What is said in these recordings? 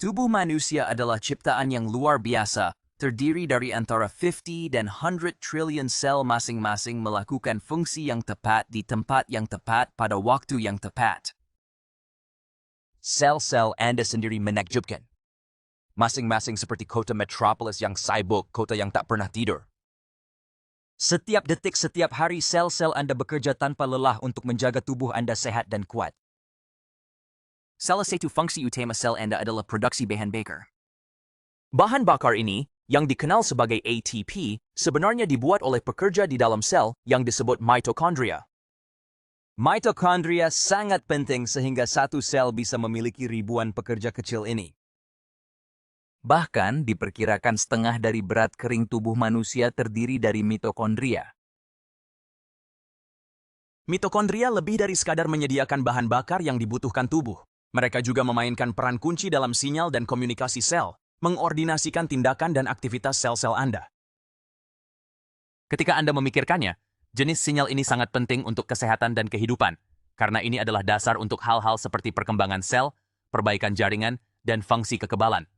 Tubuh manusia adalah ciptaan yang luar biasa, terdiri dari antara 50 dan 100 trillion sel masing-masing melakukan fungsi yang tepat di tempat yang tepat pada waktu yang tepat. Sel-sel Anda sendiri menakjubkan. Masing-masing seperti kota metropolis yang sibuk, kota yang tak pernah tidur. Setiap detik, setiap hari, sel-sel Anda bekerja tanpa lelah untuk menjaga tubuh Anda sehat dan kuat. Salah satu fungsi utama sel Anda adalah produksi bahan bakar. Bahan bakar ini, yang dikenal sebagai ATP, sebenarnya dibuat oleh pekerja di dalam sel yang disebut mitokondria. Mitokondria sangat penting sehingga satu sel bisa memiliki ribuan pekerja kecil ini. Bahkan diperkirakan setengah dari berat kering tubuh manusia terdiri dari mitokondria. Mitokondria lebih dari sekadar menyediakan bahan bakar yang dibutuhkan tubuh. Mereka juga memainkan peran kunci dalam sinyal dan komunikasi sel, mengordinasikan tindakan dan aktivitas sel-sel Anda. Ketika Anda memikirkannya, jenis sinyal ini sangat penting untuk kesehatan dan kehidupan, karena ini adalah dasar untuk hal-hal seperti perkembangan sel, perbaikan jaringan, dan fungsi kekebalan.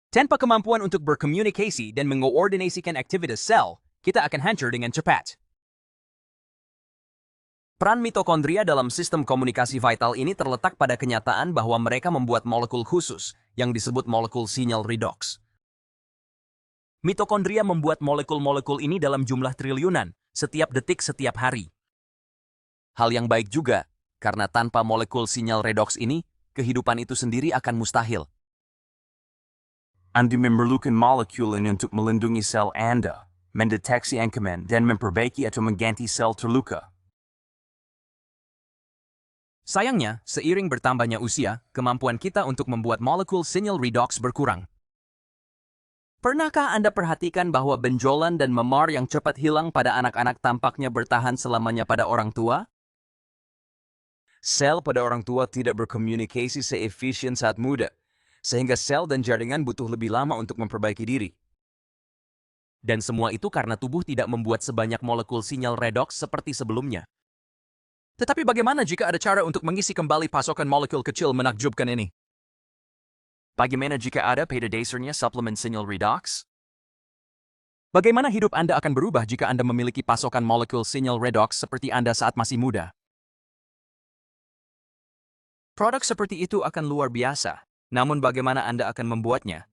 Tanpa kemampuan untuk berkomunikasi dan mengoordinasikan aktivitas sel, kita akan hancur dengan cepat. Peran mitokondria dalam sistem komunikasi vital ini terletak pada kenyataan bahwa mereka membuat molekul khusus yang disebut molekul sinyal redox. Mitokondria membuat molekul-molekul ini dalam jumlah triliunan, setiap detik setiap hari. Hal yang baik juga, karena tanpa molekul sinyal redox ini, kehidupan itu sendiri akan mustahil. Anda memerlukan molekul ini untuk melindungi sel Anda, mendeteksi ancaman, dan memperbaiki atau mengganti sel terluka. Sayangnya, seiring bertambahnya usia, kemampuan kita untuk membuat molekul sinyal redox berkurang. Pernahkah Anda perhatikan bahwa benjolan dan memar yang cepat hilang pada anak-anak tampaknya bertahan selamanya pada orang tua? Sel pada orang tua tidak berkomunikasi seefisien saat muda, sehingga sel dan jaringan butuh lebih lama untuk memperbaiki diri. Dan semua itu karena tubuh tidak membuat sebanyak molekul sinyal redox seperti sebelumnya. Tetapi bagaimana jika ada cara untuk mengisi kembali pasokan molekul kecil menakjubkan ini? Bagaimana jika ada pada dasarnya suplemen sinyal redox? Bagaimana hidup Anda akan berubah jika Anda memiliki pasokan molekul sinyal redox seperti Anda saat masih muda? Produk seperti itu akan luar biasa, namun bagaimana Anda akan membuatnya?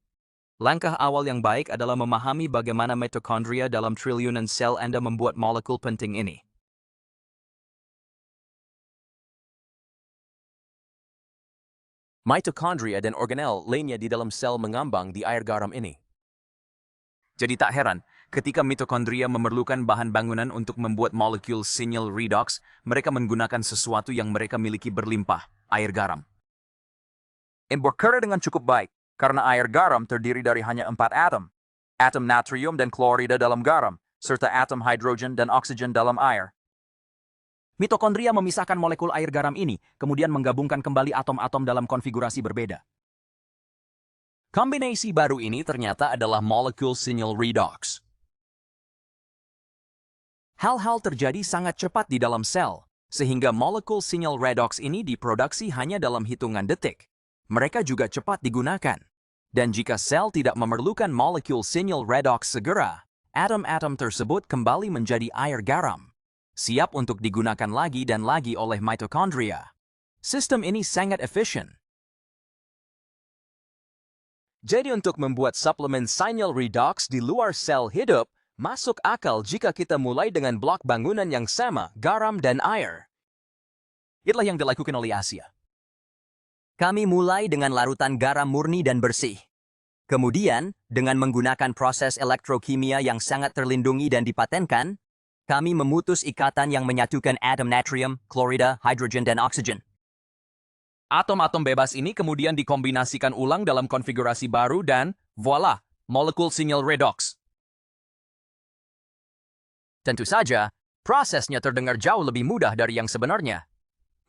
Langkah awal yang baik adalah memahami bagaimana mitokondria dalam triliunan sel Anda membuat molekul penting ini. Mitokondria dan organel lainnya di dalam sel mengambang di air garam ini. Jadi tak heran, ketika mitokondria memerlukan bahan bangunan untuk membuat molekul sinyal redox, mereka menggunakan sesuatu yang mereka miliki berlimpah, air garam. Ini bekerja dengan cukup baik, karena air garam terdiri dari hanya 4 atom. Atom natrium dan klorida dalam garam, serta atom hidrogen dan oksigen dalam air. Mitokondria memisahkan molekul air garam ini, kemudian menggabungkan kembali atom-atom dalam konfigurasi berbeda. Kombinasi baru ini ternyata adalah molekul sinyal redox. Hal-hal terjadi sangat cepat di dalam sel, sehingga molekul sinyal redox ini diproduksi hanya dalam hitungan detik. Mereka juga cepat digunakan. Dan jika sel tidak memerlukan molekul sinyal redox segera, atom-atom tersebut kembali menjadi air garam, siap untuk digunakan lagi dan lagi oleh mitokondria. Sistem ini sangat efisien. Jadi untuk membuat suplemen sinyal redox di luar sel hidup, masuk akal jika kita mulai dengan blok bangunan yang sama, garam dan air. Itulah yang dilakukan oleh Asia. Kami mulai dengan larutan garam murni dan bersih. Kemudian, dengan menggunakan proses elektrokimia yang sangat terlindungi dan dipatenkan, kami memutus ikatan yang menyatukan atom natrium, klorida, hidrogen, dan oksigen. Atom-atom bebas ini kemudian dikombinasikan ulang dalam konfigurasi baru dan, voila, molekul sinyal redox. Tentu saja, prosesnya terdengar jauh lebih mudah dari yang sebenarnya.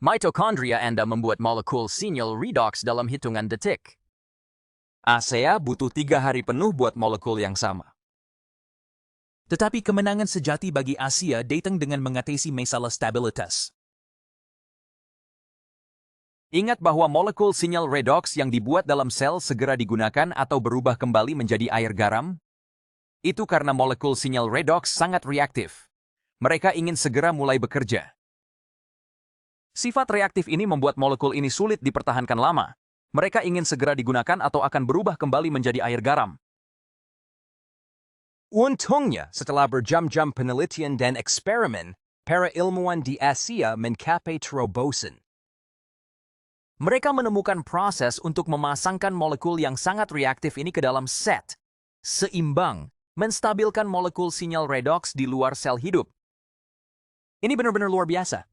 Mitokondria Anda membuat molekul sinyal redox dalam hitungan detik. ASEA butuh 3 hari penuh buat molekul yang sama. Tetapi kemenangan sejati bagi Asia datang dengan mengatasi masalah stabilitas. Ingat bahwa molekul sinyal redox yang dibuat dalam sel segera digunakan atau berubah kembali menjadi air garam? Itu karena molekul sinyal redox sangat reaktif. Mereka ingin segera mulai bekerja. Sifat reaktif ini membuat molekul ini sulit dipertahankan lama. Mereka ingin segera digunakan atau akan berubah kembali menjadi air garam. Untungnya, setelah berjam-jam penelitian dan eksperimen, para ilmuwan di Asia mencapai terobosan. Mereka menemukan proses untuk memasangkan molekul yang sangat reaktif ini ke dalam set, seimbang, menstabilkan molekul sinyal redox di luar sel hidup. Ini benar-benar luar biasa.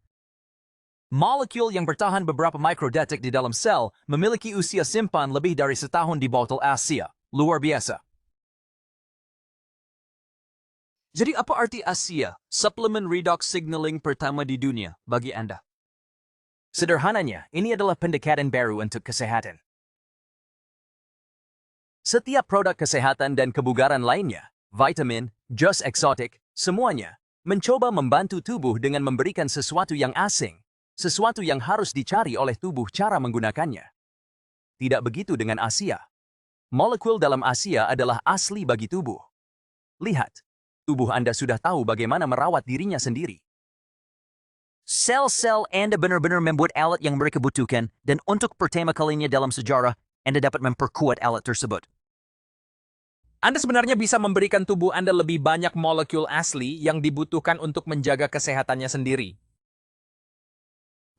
Molekul yang bertahan beberapa mikrodetik di dalam sel memiliki usia simpan lebih dari setahun di botol Asia. Luar biasa. Jadi apa arti Asia, suplemen redox signaling pertama di dunia bagi Anda? Sederhananya, ini adalah pendekatan baru untuk kesehatan. Setiap produk kesehatan dan kebugaran lainnya, vitamin, jus eksotik, semuanya, mencoba membantu tubuh dengan memberikan sesuatu yang asing, sesuatu yang harus dicari oleh tubuh cara menggunakannya. Tidak begitu dengan Asia. Molekul dalam Asia adalah asli bagi tubuh. Lihat, tubuh Anda sudah tahu bagaimana merawat dirinya sendiri. Sel-sel Anda benar-benar membuat alat yang mereka butuhkan, dan untuk pertama kalinya dalam sejarah, Anda dapat memperkuat alat tersebut. Anda sebenarnya bisa memberikan tubuh Anda lebih banyak molekul asli yang dibutuhkan untuk menjaga kesehatannya sendiri.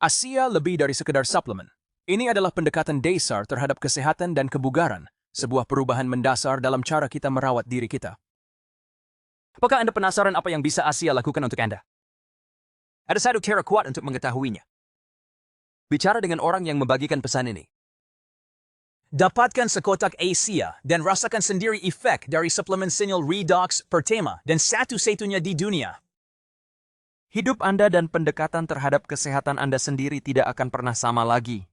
Asia lebih dari sekedar suplemen. Ini adalah pendekatan dasar terhadap kesehatan dan kebugaran, sebuah perubahan mendasar dalam cara kita merawat diri kita. Apakah Anda penasaran apa yang bisa Asia lakukan untuk Anda? Ada satu cara kuat untuk mengetahuinya. Bicara dengan orang yang membagikan pesan ini. Dapatkan sekotak Asia dan rasakan sendiri efek dari suplemen sinyal redox pertama dan satu-satunya di dunia. Hidup Anda dan pendekatan terhadap kesehatan Anda sendiri tidak akan pernah sama lagi.